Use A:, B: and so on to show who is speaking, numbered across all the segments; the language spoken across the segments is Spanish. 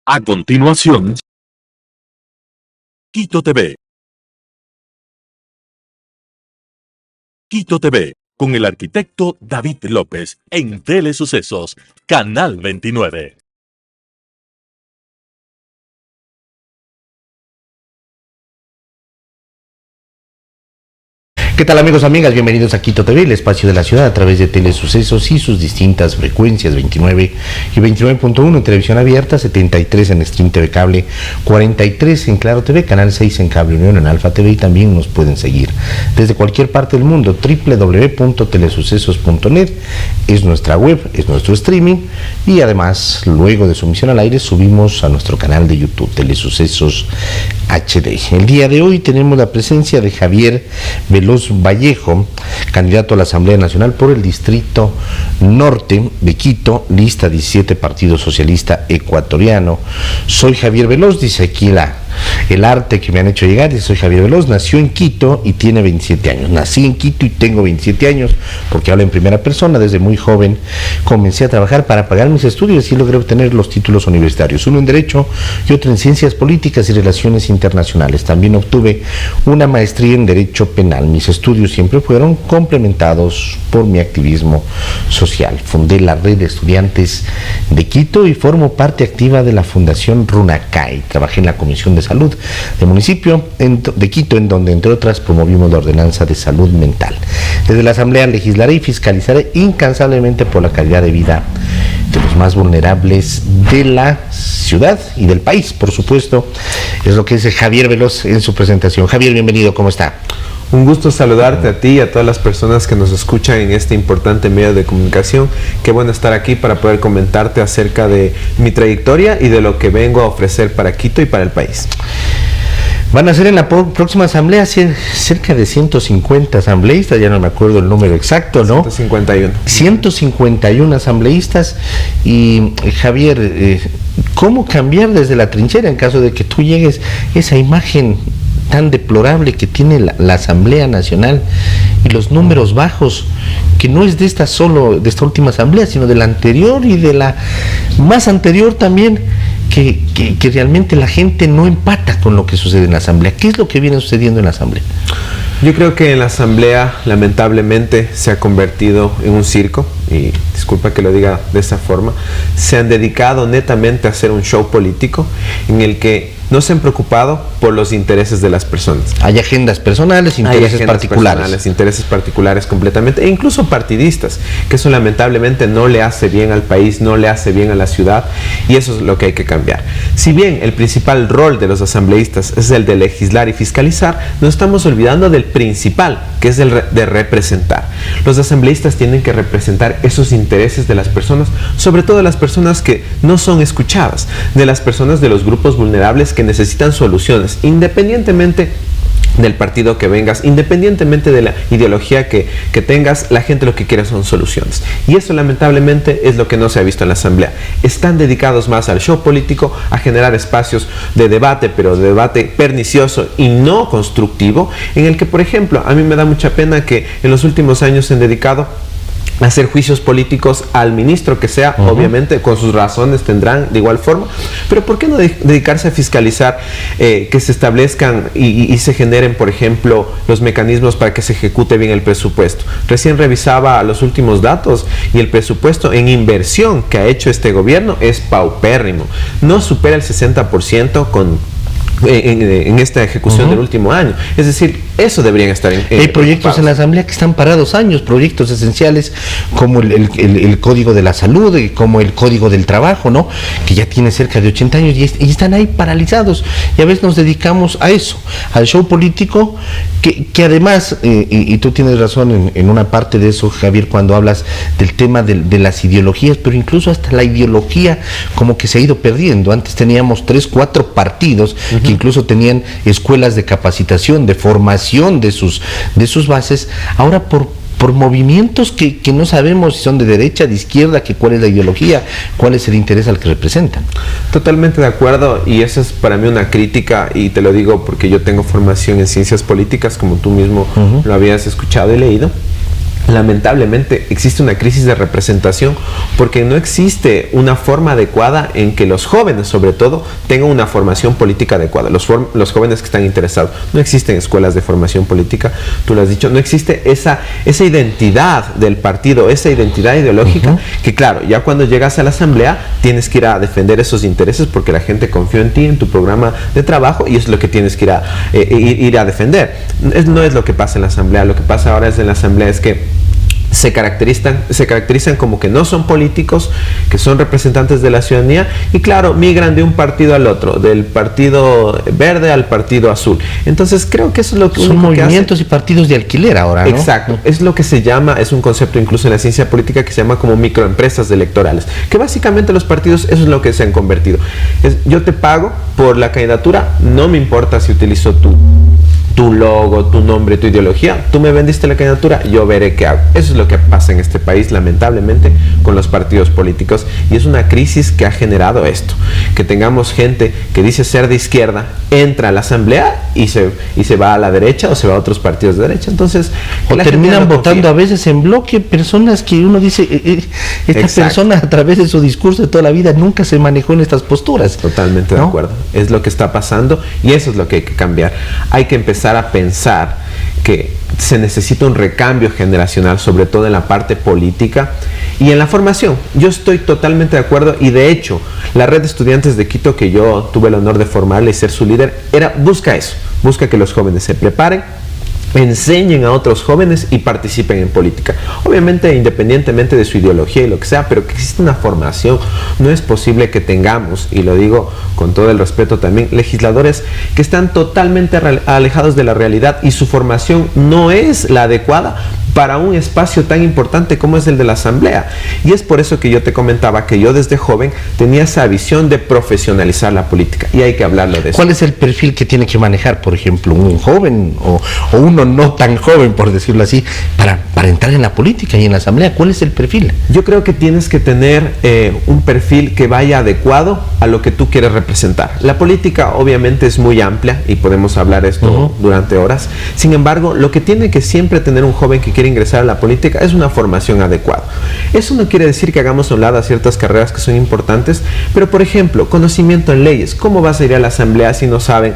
A: A continuación, Quito TV. Quito TV, con el arquitecto David López, en Telesucesos, Canal 29.
B: ¿Qué tal, amigos, amigas? Bienvenidos a Quito TV, el espacio de la ciudad a través de Telesucesos y sus distintas frecuencias, 29 y 29.1 en televisión abierta, 73 en Stream TV Cable, 43 en Claro TV, Canal 6 en Cable Unión, en Alfa TV, y también nos pueden seguir desde cualquier parte del mundo. www.telesucesos.net es nuestra web, es nuestro streaming, y además, luego de su emisión al aire, subimos a nuestro canal de YouTube, Telesucesos HD. El día de hoy tenemos la presencia de Javier Veloz Vallejo, candidato a la Asamblea Nacional por el Distrito Norte de Quito, lista 17, Partido Socialista Ecuatoriano. Soy Javier Veloz, dice aquí el arte que me han hecho llegar, dice: soy Javier Veloz, nació en Quito y tiene 27 años. Nací en Quito y tengo 27 años, porque hablo en primera persona. Desde muy joven comencé a trabajar para pagar mis estudios y logré obtener los títulos universitarios, uno en Derecho y otro en Ciencias Políticas y Relaciones Internacionales. También obtuve una maestría en Derecho Penal. Mis estudios siempre fueron complementados por mi activismo social. Fundé la Red de Estudiantes de Quito y formo parte activa de la Fundación Runacay. Trabajé en la Comisión de Salud del municipio de Quito, en donde, entre otras, promovimos la ordenanza de salud mental. Desde la Asamblea legislaré y fiscalizaré incansablemente por la calidad de vida de los más vulnerables de la ciudad y del país, por supuesto. Es lo que dice Javier Veloz en su presentación. Javier, bienvenido, ¿cómo está?
C: Un gusto saludarte a ti y a todas las personas que nos escuchan en este importante medio de comunicación. Qué bueno estar aquí para poder comentarte acerca de mi trayectoria y de lo que vengo a ofrecer para Quito y para el país.
B: Van a ser en la próxima asamblea cerca de 150 asambleístas, ya no me acuerdo el número exacto, ¿no?
C: 151.
B: 151 asambleístas. Y Javier, ¿cómo cambiar desde la trinchera en caso de que tú llegues esa imagen tan deplorable que tiene la Asamblea Nacional y los números bajos, que no es de esta última asamblea, sino de la anterior y de la más anterior también, que realmente la gente no empata con lo que sucede en la asamblea? ¿Qué es lo que viene sucediendo en la asamblea?
C: Yo creo que en la asamblea, lamentablemente, se ha convertido en un circo, y disculpa que lo diga de esa forma. Se han dedicado netamente a hacer un show político en el que no se han preocupado por los intereses de las personas.
B: Hay agendas personales, intereses particulares.
C: Intereses particulares completamente, e incluso partidistas, que eso lamentablemente no le hace bien al país, no le hace bien a la ciudad, y eso es lo que hay que cambiar. Si bien el principal rol de los asambleístas es el de legislar y fiscalizar, nos estamos olvidando del principal, que es el de representar. Los asambleístas tienen que representar esos intereses de las personas, sobre todo de las personas que no son escuchadas, de las personas de los grupos vulnerables que necesitan soluciones, independientemente del partido que vengas, independientemente de la ideología que tengas. La gente lo que quiere son soluciones, y eso lamentablemente es lo que no se ha visto en la asamblea. Están dedicados más al show político, a generar espacios de debate, pero de debate pernicioso y no constructivo, en el que, por ejemplo, a mí me da mucha pena que en los últimos años se han dedicado a hacer juicios políticos al ministro que sea. Obviamente con sus razones tendrán de igual forma, pero ¿por qué no dedicarse a fiscalizar que se establezcan y se generen, por ejemplo, los mecanismos para que se ejecute bien el presupuesto? Recién revisaba los últimos datos y el presupuesto en inversión que ha hecho este gobierno es paupérrimo, no supera el 60% en esta ejecución del último año. Es decir, eso deberían estar
B: hay proyectos en la asamblea que están parados años, proyectos esenciales como el Código de la Salud, como el Código del Trabajo, ¿no?, que ya tiene cerca de 80 años y están ahí paralizados, y a veces nos dedicamos a eso, al show político, que además, y tú tienes razón en una parte de eso, Javier, cuando hablas del tema de las ideologías, pero incluso hasta la ideología como que se ha ido perdiendo. Antes teníamos 3, 4 partidos que incluso tenían escuelas de capacitación, de formación de sus bases. Ahora por movimientos que no sabemos si son de derecha, de izquierda, que cuál es la ideología, cuál es el interés al que representan.
C: Totalmente de acuerdo, y esa es para mí una crítica, y te lo digo porque yo tengo formación en ciencias políticas, como tú mismo lo habías escuchado y leído. lamentablemente existe una crisis de representación porque no existe una forma adecuada en que los jóvenes, sobre todo, tengan una formación política adecuada. Los jóvenes que están interesados. No existen escuelas de formación política, tú lo has dicho, no existe esa identidad del partido, esa identidad ideológica, que claro, ya cuando llegas a la asamblea tienes que ir a defender esos intereses porque la gente confió en ti, en tu programa de trabajo, y es lo que tienes que ir a defender. No es lo que pasa en la asamblea. Lo que pasa ahora en la asamblea es que se caracterizan como que no son políticos, que son representantes de la ciudadanía, y claro, migran de un partido al otro, del partido verde al partido azul. Entonces creo que eso es lo que
B: son movimientos y partidos de alquiler ahora, ¿no?
C: Exacto, es lo que se llama, es un concepto incluso en la ciencia política que se llama como microempresas electorales, que básicamente los partidos eso es lo que se han convertido. Yo te pago por la candidatura, no me importa si utilizo tu logo, tu nombre, tu ideología, tú me vendiste la candidatura, yo veré qué hago. Eso es lo que pasa en este país, lamentablemente, con los partidos políticos, y es una crisis que ha generado esto, que tengamos gente que dice ser de izquierda, entra a la asamblea y se va a la derecha o se va a otros partidos de derecha. Entonces,
B: o terminan votando a veces en bloque personas que uno dice, esta persona a través de su discurso de toda la vida nunca se manejó en estas posturas.
C: Totalmente, ¿no? De acuerdo. Es lo que está pasando y eso es lo que hay que cambiar. Hay que empezar a pensar que se necesita un recambio generacional, sobre todo en la parte política y en la formación. Yo estoy totalmente de acuerdo, y de hecho la red de estudiantes de Quito, que yo tuve el honor de formarle y ser su líder, busca eso, busca que los jóvenes se preparen, enseñen a otros jóvenes y participen en política. Obviamente independientemente de su ideología y lo que sea, pero que exista una formación. No es posible que tengamos, y lo digo con todo el respeto también, legisladores que están totalmente alejados de la realidad y su formación no es la adecuada para un espacio tan importante como es el de la asamblea. Y es por eso que yo te comentaba que yo desde joven tenía esa visión de profesionalizar la política, y hay que hablarlo de eso.
B: ¿Cuál es el perfil que tiene que manejar, por ejemplo, un joven o uno no tan joven, por decirlo así, para entrar en la política y en la asamblea? ¿Cuál es el perfil?
C: Yo creo que tienes que tener un perfil que vaya adecuado a lo que tú quieres representar. La política obviamente es muy amplia y podemos hablar esto durante horas. Sin embargo, lo que tiene que siempre tener un joven que quiere ingresar a la política es una formación adecuada. Eso no quiere decir que hagamos a un lado a ciertas carreras que son importantes, pero por ejemplo, conocimiento en leyes. ¿Cómo vas a ir a la asamblea si no saben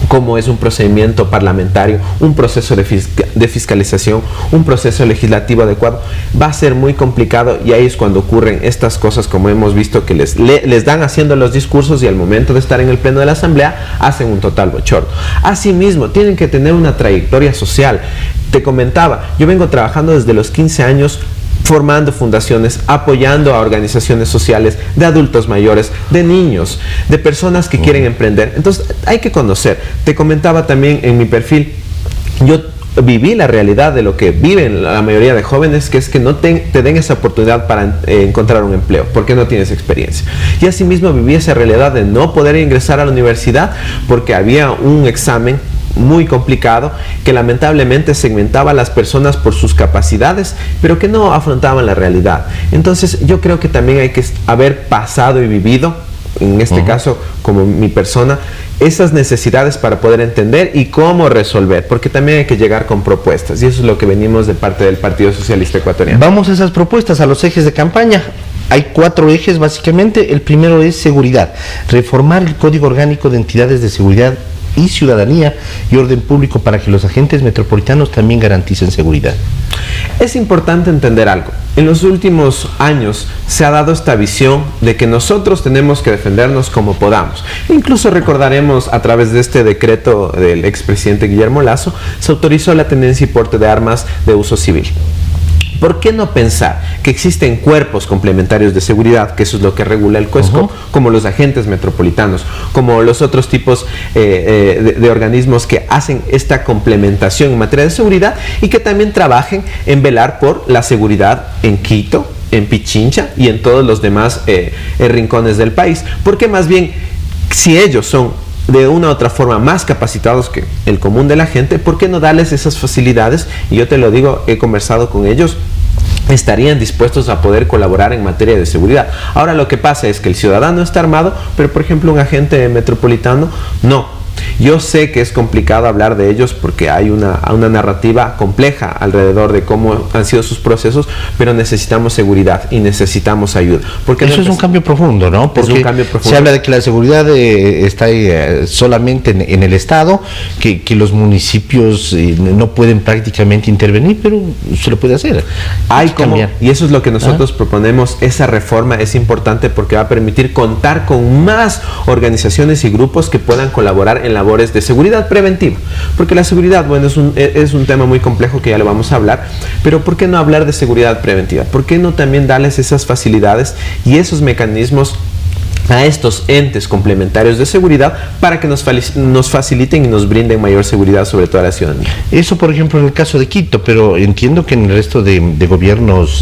C: cómo es un procedimiento parlamentario, un proceso de fiscalización, un proceso legislativo adecuado? Va a ser muy complicado, y ahí es cuando ocurren estas cosas, como hemos visto, que les dan haciendo los discursos y al momento de estar en el pleno de la asamblea hacen un total bochorno. Asimismo, tienen que tener una trayectoria social. Te comentaba, yo vengo trabajando desde los 15 años formando fundaciones, apoyando a organizaciones sociales de adultos mayores, de niños, de personas que quieren emprender. Entonces hay que conocer. Te comentaba también en mi perfil, yo viví la realidad de lo que viven la mayoría de jóvenes, que es que no te den esa oportunidad para encontrar un empleo, porque no tienes experiencia. Y asimismo viví esa realidad de no poder ingresar a la universidad porque había un examen muy complicado que lamentablemente segmentaba a las personas por sus capacidades, pero que no afrontaban la realidad. Entonces yo creo que también hay que haber pasado y vivido, en este caso como mi persona, esas necesidades para poder entender y cómo resolver, porque también hay que llegar con propuestas, y eso es lo que venimos de parte del Partido Socialista Ecuatoriano.
B: Vamos a esas propuestas, a los ejes de campaña. Hay 4 ejes básicamente. El primero es seguridad, reformar el Código Orgánico de Entidades de Seguridad y Ciudadanía y Orden Público para que los agentes metropolitanos también garanticen seguridad.
C: Es importante entender algo. En los últimos años se ha dado esta visión de que nosotros tenemos que defendernos como podamos. Incluso recordaremos, a través de este decreto del expresidente Guillermo Lasso, se autorizó la tenencia y porte de armas de uso civil. ¿Por qué no pensar que existen cuerpos complementarios de seguridad, que eso es lo que regula el COESCO, como los agentes metropolitanos, como los otros tipos de organismos que hacen esta complementación en materia de seguridad y que también trabajen en velar por la seguridad en Quito, en Pichincha y en todos los demás rincones del país? Porque más bien, si ellos son de una u otra forma más capacitados que el común de la gente, ¿por qué no darles esas facilidades? Y yo te lo digo, he conversado con ellos, estarían dispuestos a poder colaborar en materia de seguridad. Ahora lo que pasa es que el ciudadano está armado, pero por ejemplo un agente metropolitano no. Yo sé que es complicado hablar de ellos porque hay una narrativa compleja alrededor de cómo han sido sus procesos, pero necesitamos seguridad y necesitamos ayuda. Porque
B: eso es un cambio profundo, ¿no? Porque
C: es un cambio profundo.
B: Se habla de que la seguridad está solamente en el Estado, que los municipios no pueden prácticamente intervenir, pero se lo puede hacer.
C: Hay como, y eso es lo que nosotros proponemos. Esa reforma es importante porque va a permitir contar con más organizaciones y grupos que puedan colaborar en labores de seguridad preventiva, porque la seguridad, bueno, es un tema muy complejo que ya lo vamos a hablar, pero ¿por qué no hablar de seguridad preventiva? ¿Por qué no también darles esas facilidades y esos mecanismos a estos entes complementarios de seguridad para que nos faciliten y nos brinden mayor seguridad sobre toda la ciudadanía? Eso, por ejemplo, en el caso de Quito, pero entiendo que en el resto de gobiernos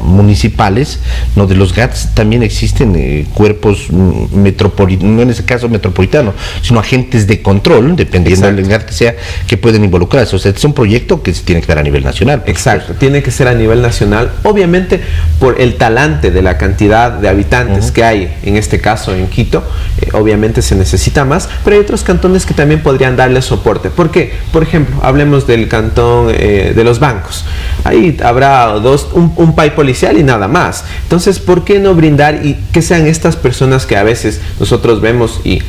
C: municipales, no de los GATS, también existen cuerpos metropolitanos, no en ese caso metropolitanos, sino agentes de control, dependiendo del GAT que sea, que pueden involucrarse. O sea, es un proyecto que se tiene que dar a nivel nacional. Exacto, tiene que ser a nivel nacional, obviamente por el talante de la cantidad de habitantes que hay en este caso en Quito, obviamente se necesita más, pero hay otros cantones que también podrían darle soporte. ¿Por qué? Por ejemplo, hablemos del cantón de los bancos. Ahí habrá un PAI policial y nada más. Entonces, ¿por qué no brindar y que sean estas personas que a veces nosotros vemos y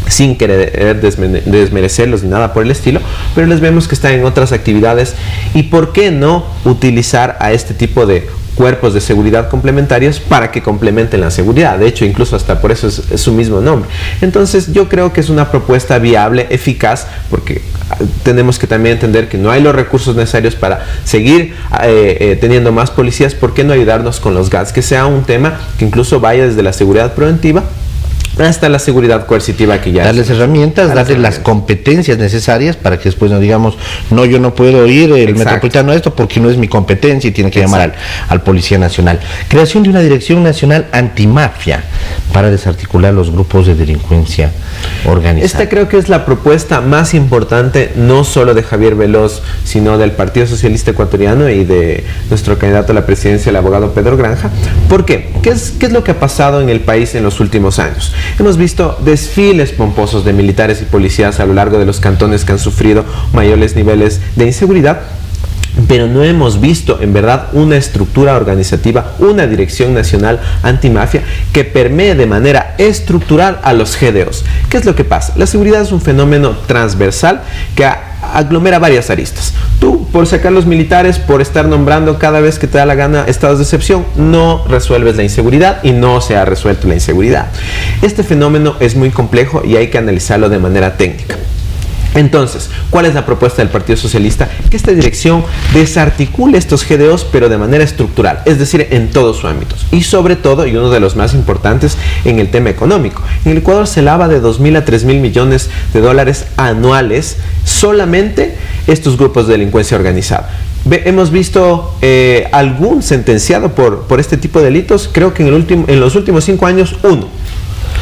C: sin querer desmerecerlos ni nada por el estilo, pero les vemos que están en otras actividades? ¿Y por qué no utilizar a este tipo de cuerpos de seguridad complementarios para que complementen la seguridad? De hecho, incluso hasta por eso es su mismo nombre. Entonces, yo creo que es una propuesta viable, eficaz, porque tenemos que también entender que no hay los recursos necesarios para seguir teniendo más policías. ¿Por qué no ayudarnos con los GATS? Que sea un tema que incluso vaya desde la seguridad preventiva hasta la seguridad coercitiva, que ya darles herramientas, darles las competencias necesarias para que después no digamos, no, yo no puedo ir el metropolitano a esto porque no es mi competencia y tiene que llamar al Policía Nacional. Creación de una Dirección Nacional Antimafia para desarticular los grupos de delincuencia organizada. Esta creo que es la propuesta más importante, no solo de Javier Veloz, sino del Partido Socialista Ecuatoriano y de nuestro candidato a la presidencia, el abogado Pedro Granja. ¿Por qué? ¿Qué es lo que ha pasado en el país en los últimos años? Hemos visto desfiles pomposos de militares y policías a lo largo de los cantones que han sufrido mayores niveles de inseguridad, pero no hemos visto en verdad una estructura organizativa, una Dirección Nacional Antimafia que permee de manera estructural a los GDOs. ¿Qué es lo que pasa? La seguridad es un fenómeno transversal que aglomera varias aristas. Tú, por sacar los militares, por estar nombrando cada vez que te da la gana estados de excepción, no resuelves la inseguridad y no se ha resuelto la inseguridad. Este fenómeno es muy complejo y hay que analizarlo de manera técnica. Entonces, ¿cuál es la propuesta del Partido Socialista? Que esta dirección desarticule estos GDOs, pero de manera estructural, es decir, en todos sus ámbitos. Y sobre todo, y uno de los más importantes, en el tema económico. En el Ecuador se lava de 2.000 a 3.000 millones de dólares anuales solamente estos grupos de delincuencia organizada. Hemos visto algún sentenciado por este tipo de delitos, creo que en los últimos 5 años, uno.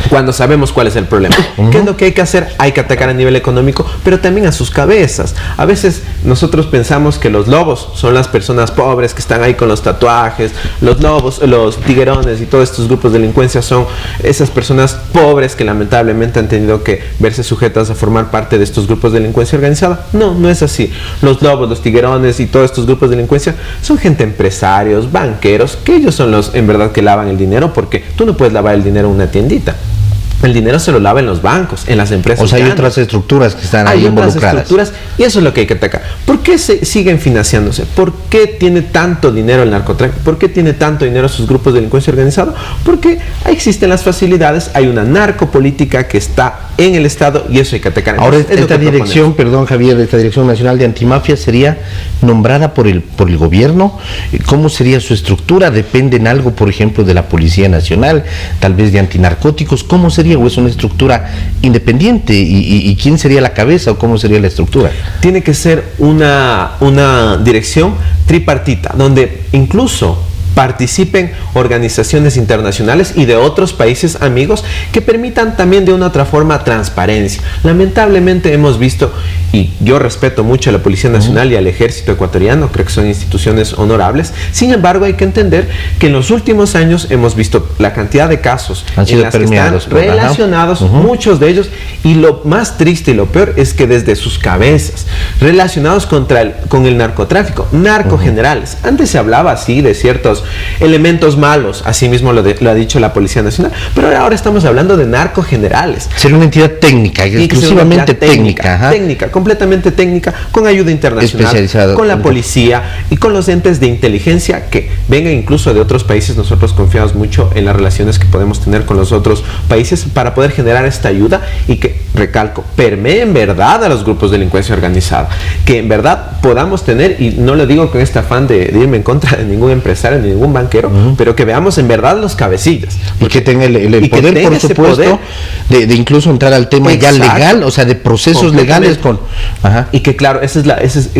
C: Cuando sabemos cuál es el problema. ¿Qué es lo que hay que hacer? Hay que atacar a nivel económico, pero también a sus cabezas. A veces nosotros pensamos que los lobos son las personas pobres que están ahí con los tatuajes, los lobos, los tiguerones y todos estos grupos de delincuencia son esas personas pobres que lamentablemente han tenido que verse sujetas a formar parte de estos grupos de delincuencia organizada. No, no es así. Los lobos, los tiguerones y todos estos grupos de delincuencia son gente, empresarios, banqueros, que ellos son los en verdad que lavan el dinero, porque tú no puedes lavar el dinero en una tiendita. El dinero se lo lava en los bancos, en las empresas. O sea, hay otras estructuras que están ahí involucradas. Hay otras estructuras y eso es lo que hay que atacar. ¿Por qué siguen financiándose? ¿Por qué tiene tanto dinero el narcotráfico? ¿Por qué tiene tanto dinero sus grupos de delincuencia organizada? Porque existen las facilidades, hay una narcopolítica que está en el Estado y eso hay que atacar. Ahora, esta dirección, perdón Javier, esta Dirección Nacional de Antimafia sería nombrada por el gobierno. ¿Cómo sería su estructura? ¿Depende en algo, por ejemplo, de la Policía Nacional, tal vez de antinarcóticos? ¿Cómo sería? ¿O es una estructura independiente? ¿Y quién sería la cabeza o cómo sería la estructura? Tiene que ser una dirección tripartita, donde incluso participen organizaciones internacionales y de otros países amigos que permitan también de una otra forma transparencia. Lamentablemente hemos visto, y yo respeto mucho a la Policía Nacional y al Ejército ecuatoriano, creo que son instituciones honorables, sin embargo hay que entender que en los últimos años hemos visto la cantidad de casos en las que están relacionados, muchos de ellos, y lo más triste y lo peor es que desde sus cabezas, relacionados con el narcotráfico, narcogenerales. Antes se hablaba así de ciertos elementos malos, así mismo lo ha dicho la Policía Nacional, pero ahora estamos hablando de narcogenerales.
B: Ser una entidad técnica, exclusivamente técnica,
C: completamente técnica, con ayuda internacional, con la policía y con los entes de inteligencia que vengan incluso de otros países. Nosotros confiamos mucho en las relaciones que podemos tener con los otros países para poder generar esta ayuda y que, recalco, permee en verdad a los grupos de delincuencia organizada, que en verdad podamos tener, y no lo digo con este afán de irme en contra de ningún empresario ni ningún banquero, pero que veamos en verdad los cabecillas.
B: Y que tenga el poder, por supuesto, de incluso entrar al tema ya legal, o sea, de procesos legales con...
C: Y que claro,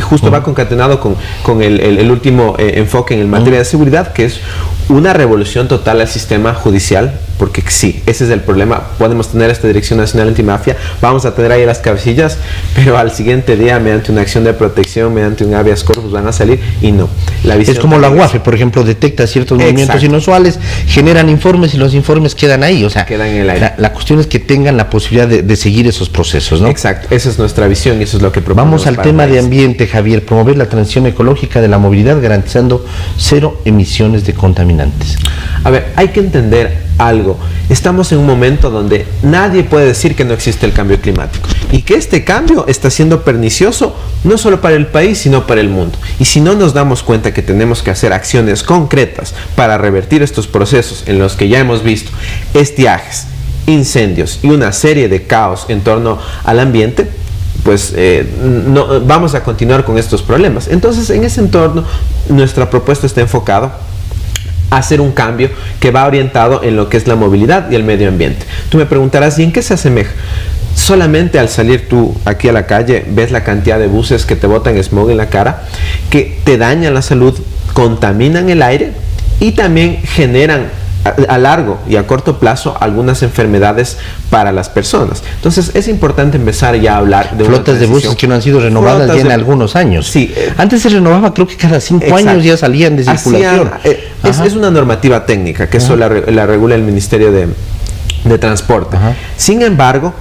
C: justo va concatenado con el último enfoque en materia de seguridad, que es una revolución total al sistema judicial, porque sí, ese es el problema. Podemos tener esta Dirección Nacional Antimafia, vamos a tener ahí las cabecillas, pero al siguiente día, mediante una acción de protección, mediante un habeas corpus, van a salir y no. La visión
B: es como la UAFE, por ejemplo, detecta ciertos movimientos inusuales, generan informes y los informes quedan ahí, o sea,
C: quedan en el aire.
B: La cuestión es que tengan la posibilidad de seguir esos procesos, ¿no?
C: Exacto, esa es nuestra visión y eso es lo que proponemos.
B: Vamos al tema de ambiente, Javier, promover la transición ecológica de la movilidad garantizando 0 emisiones de contaminantes.
C: A ver, hay que entender algo. Estamos en un momento donde nadie puede decir que no existe el cambio climático y que este cambio está siendo pernicioso no solo para el país, sino para el mundo. Y si no nos damos cuenta que tenemos que hacer acciones concretas para revertir estos procesos en los que ya hemos visto estiajes, incendios y una serie de caos en torno al ambiente, pues no vamos a continuar con estos problemas. Entonces, en ese entorno, nuestra propuesta está enfocada a hacer un cambio que va orientado en lo que es la movilidad y el medio ambiente. Tú me preguntarás, ¿y en qué se asemeja? Solamente al salir tú aquí a la calle, ves la cantidad de buses que te botan smog en la cara, que te dañan la salud, contaminan el aire y también generan a largo y a corto plazo algunas enfermedades para las personas. Entonces es importante empezar ya a hablar de
B: flotas de buses que no han sido renovadas ya en algunos años.
C: Sí,
B: antes se renovaba, creo que cada 5 años ya salían de circulación.
C: Es una normativa técnica que eso la regula el Ministerio de Transporte. Sin embargo,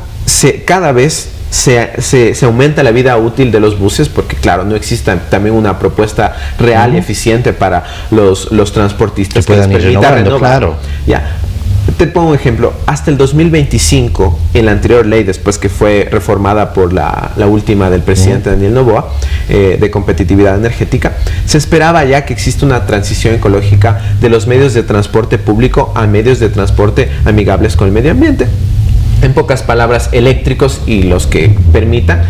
C: cada vez se aumenta la vida útil de los buses porque claro, no existe también una propuesta real y eficiente para los transportistas que les permita renovar.
B: Claro.
C: Ya. Te pongo un ejemplo, hasta el 2025, en la anterior ley, después que fue reformada por la última del presidente Daniel Noboa, de competitividad energética, se esperaba ya que existe una transición ecológica de los medios de transporte público a medios de transporte amigables con el medio ambiente. En pocas palabras, eléctricos y los que permitan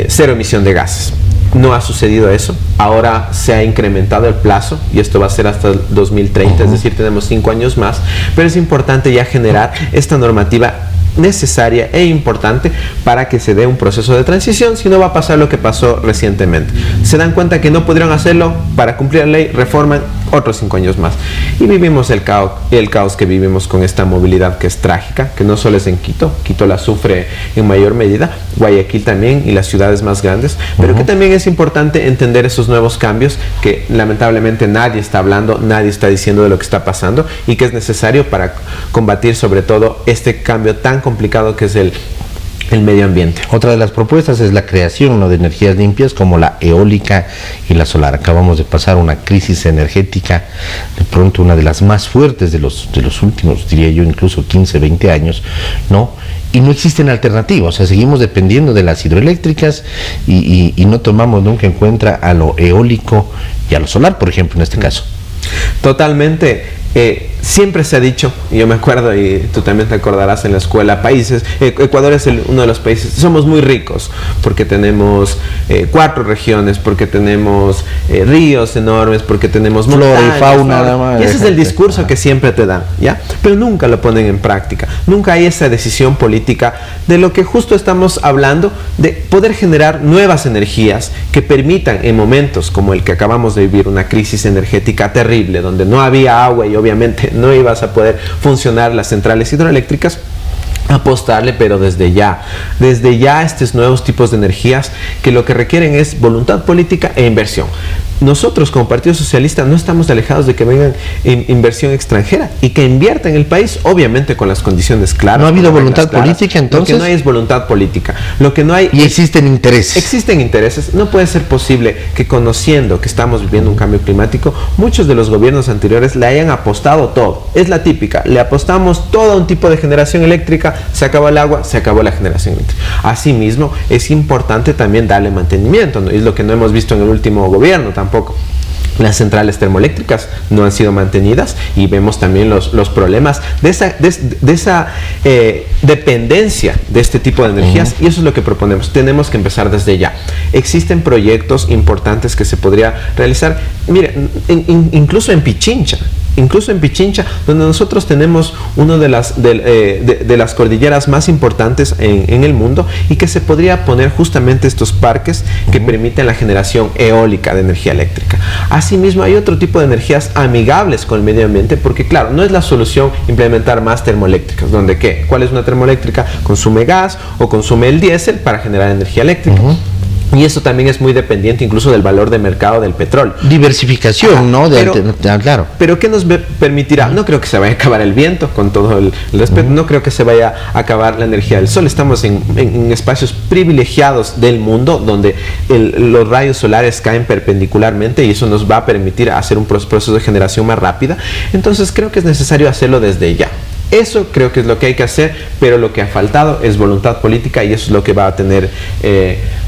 C: cero emisión de gases. No ha sucedido eso. Ahora se ha incrementado el plazo y esto va a ser hasta el 2030, es decir, tenemos 5 años más, pero es importante ya generar esta normativa necesaria e importante para que se dé un proceso de transición, si no va a pasar lo que pasó recientemente. Se dan cuenta que no pudieron hacerlo, para cumplir la ley, reforman otros 5 años más. Y vivimos el caos que vivimos con esta movilidad que es trágica, que no solo es en Quito, Quito la sufre en mayor medida, Guayaquil también y las ciudades más grandes, pero que también es importante entender esos nuevos cambios que lamentablemente nadie está hablando, nadie está diciendo de lo que está pasando y que es necesario para combatir sobre todo este cambio tan complicado que es el medio ambiente.
B: Otra de las propuestas es la creación de energías limpias como la eólica y la solar. Acabamos de pasar una crisis energética, de pronto una de las más fuertes de los últimos, diría yo, incluso 15, 20 años, ¿no? Y no existen alternativas, o sea, seguimos dependiendo de las hidroeléctricas y no tomamos nunca en cuenta a lo eólico y a lo solar, por ejemplo, en este caso.
C: Totalmente. siempre se ha dicho, y yo me acuerdo, y tú también te acordarás en la escuela, Ecuador es uno de los países, somos muy ricos, porque tenemos 4 regiones, porque tenemos ríos enormes, porque tenemos
B: flora y fauna,
C: y ese es el discurso que siempre te dan, ¿ya? Pero nunca lo ponen en práctica, nunca hay esa decisión política de lo que justo estamos hablando, de poder generar nuevas energías que permitan en momentos como el que acabamos de vivir, una crisis energética terrible, donde no había agua y obviamente no ibas a poder funcionar las centrales hidroeléctricas, apostarle, pero desde ya estos nuevos tipos de energías que lo que requieren es voluntad política e inversión. Nosotros como Partido Socialista no estamos alejados de que vengan inversión extranjera y que invierta en el país, obviamente con las condiciones claras.
B: ¿No ha habido voluntad política entonces?
C: Lo que no hay es voluntad política. Lo que no hay
B: y existen intereses.
C: Existen intereses. No puede ser posible que, conociendo que estamos viviendo un cambio climático, muchos de los gobiernos anteriores le hayan apostado todo. Es la típica. Le apostamos todo a un tipo de generación eléctrica, se acabó el agua, se acabó la generación eléctrica. Asimismo, es importante también darle mantenimiento, ¿no? Es lo que no hemos visto en el último gobierno tampoco. Las centrales termoeléctricas no han sido mantenidas y vemos también los problemas de esa dependencia de este tipo de energías, y eso es lo que proponemos. Tenemos que empezar desde ya. Existen proyectos importantes que se podría realizar. Mire, incluso en Pichincha, donde nosotros tenemos una de las cordilleras más importantes en el mundo, y que se podría poner justamente estos parques que permiten la generación eólica de energía eléctrica. Asimismo, hay otro tipo de energías amigables con el medio ambiente, porque claro, no es la solución implementar más termoeléctricas, donde ¿qué? ¿Cuál es una termoeléctrica? Consume gas o consume el diésel para generar energía eléctrica. Y eso también es muy dependiente incluso del valor de mercado del petróleo.
B: Diversificación, ¿no? Claro.
C: Pero ¿qué nos permitirá? No creo que se vaya a acabar el viento, con todo el respeto. No creo que se vaya a acabar la energía del sol. Estamos en espacios privilegiados del mundo, donde los rayos solares caen perpendicularmente, y eso nos va a permitir hacer un proceso de generación más rápida. Entonces creo que es necesario hacerlo desde ya. Eso creo que es lo que hay que hacer, pero lo que ha faltado es voluntad política, y eso es lo que va a tener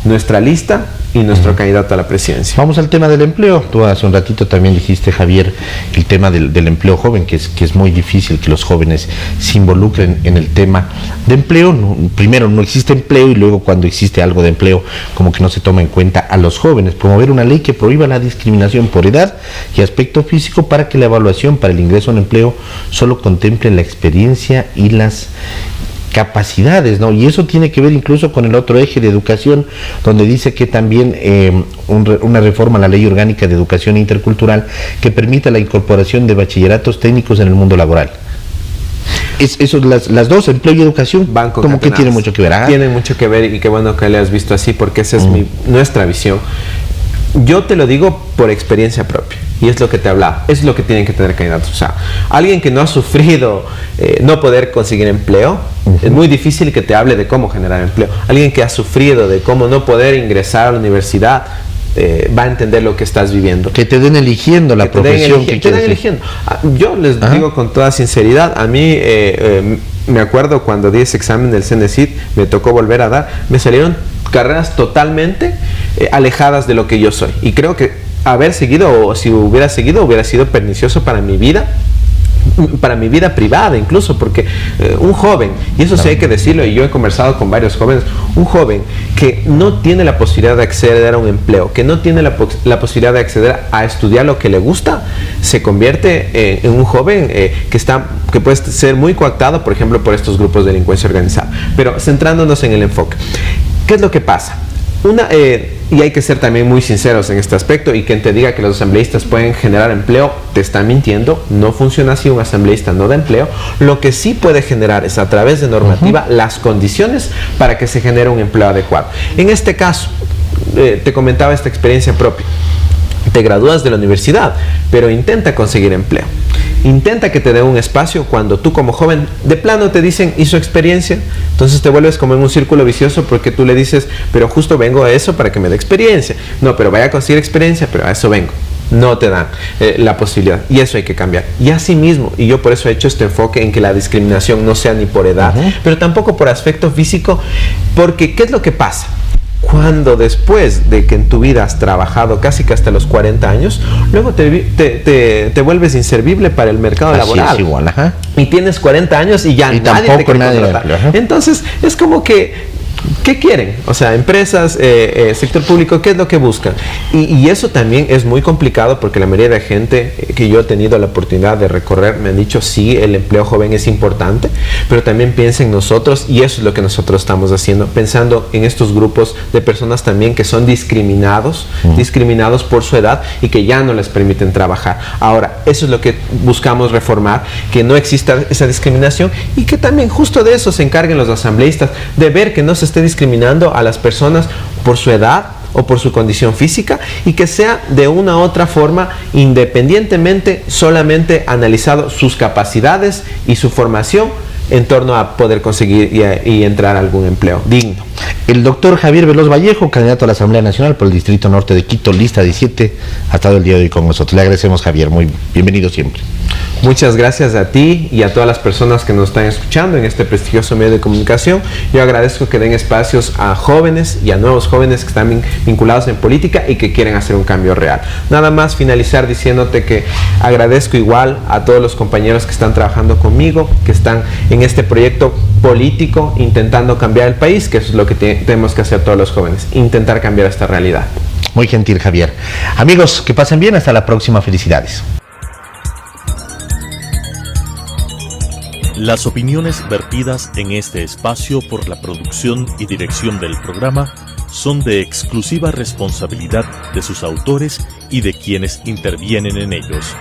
C: nuestra lista y nuestro candidato a la presidencia.
B: Vamos al tema del empleo. Tú hace un ratito también dijiste, Javier, el tema del empleo joven, que es muy difícil que los jóvenes se involucren en el tema de empleo. Primero, no existe empleo, y luego cuando existe algo de empleo, como que no se toma en cuenta a los jóvenes. Promover una ley que prohíba la discriminación por edad y aspecto físico, para que la evaluación para el ingreso en empleo solo contemple la experiencia y las capacidades, ¿no? Y eso tiene que ver incluso con el otro eje de educación, donde dice que también una reforma a la Ley Orgánica de Educación Intercultural que permita la incorporación de bachilleratos técnicos en el mundo laboral. Eso, las dos, empleo y educación,
C: van
B: como que tienen mucho que ver.
C: Tienen mucho que ver, y qué bueno que le has visto así, porque esa es nuestra visión. Yo te lo digo por experiencia propia, y es lo que te hablaba, es lo que tienen que tener candidatos. O sea, alguien que no ha sufrido no poder conseguir empleo, es muy difícil que te hable de cómo generar empleo. Alguien que ha sufrido de cómo no poder ingresar a la universidad, va a entender lo que estás viviendo.
B: Que te den eligiendo la profesión que quieres.
C: Eligiendo. Yo les digo con toda sinceridad, a mí me acuerdo cuando di ese examen del CENESID, me tocó volver a dar, me salieron carreras totalmente alejadas de lo que yo soy, y creo que haber seguido, o si hubiera seguido, hubiera sido pernicioso para mi vida privada incluso, porque un joven, y eso sí hay que decirlo, y yo he conversado con varios jóvenes, un joven que no tiene la posibilidad de acceder a un empleo, que no tiene la posibilidad de acceder a estudiar lo que le gusta, se convierte en un joven que puede ser muy coactado, por ejemplo, por estos grupos de delincuencia organizada. Pero centrándonos en el enfoque, ¿qué es lo que pasa? Y hay que ser también muy sinceros en este aspecto, y quien te diga que los asambleístas pueden generar empleo te está mintiendo. No funciona así, un asambleísta no da empleo. Lo que sí puede generar es, a través de normativa, las condiciones para que se genere un empleo adecuado. En este caso, te comentaba esta experiencia propia. Te gradúas de la universidad, pero intenta conseguir empleo. Intenta que te dé un espacio cuando tú como joven de plano te dicen hizo experiencia, entonces te vuelves como en un círculo vicioso, porque tú le dices, pero justo vengo a eso para que me dé experiencia. No, pero vaya a conseguir experiencia, pero a eso vengo. No te dan la posibilidad, y eso hay que cambiar. Y así mismo, y yo por eso he hecho este enfoque en que la discriminación no sea ni por edad, pero tampoco por aspecto físico, porque ¿qué es lo que pasa? cuando después de que en tu vida has trabajado casi que hasta los 40 años, luego te vuelves inservible para el mercado laboral.
B: Es igual, ajá.
C: Y tienes 40 años y ya nadie te quiere contratar. Entonces, es como que, ¿qué quieren? O sea, empresas, sector público, ¿qué es lo que buscan? Y eso también es muy complicado porque la mayoría de gente que yo he tenido la oportunidad de recorrer me han dicho, sí, el empleo joven es importante, pero también piensa en nosotros, y eso es lo que nosotros estamos haciendo, pensando en estos grupos de personas también que son discriminados por su edad y que ya no les permiten trabajar. Ahora, eso es lo que buscamos reformar, que no exista esa discriminación y que también justo de eso se encarguen los asambleístas, de ver que no se esté discriminando a las personas por su edad o por su condición física, y que sea de una u otra forma, independientemente, solamente analizado sus capacidades y su formación en torno a poder conseguir y entrar a algún empleo digno.
B: El doctor Javier Veloz Vallejo, candidato a la Asamblea Nacional por el Distrito Norte de Quito, lista 17, ha estado el día de hoy con nosotros. Le agradecemos, Javier, muy bienvenido siempre.
C: Muchas gracias a ti y a todas las personas que nos están escuchando en este prestigioso medio de comunicación. Yo agradezco que den espacios a jóvenes y a nuevos jóvenes que están vinculados en política y que quieren hacer un cambio real. Nada más finalizar diciéndote que agradezco igual a todos los compañeros que están trabajando conmigo, que están en este proyecto político intentando cambiar el país, que eso es lo que tenemos que hacer todos los jóvenes, intentar cambiar esta realidad.
B: Muy gentil, Javier. Amigos, que pasen bien, hasta la próxima, felicidades.
A: Las opiniones vertidas en este espacio por la producción y dirección del programa son de exclusiva responsabilidad de sus autores y de quienes intervienen en ellos.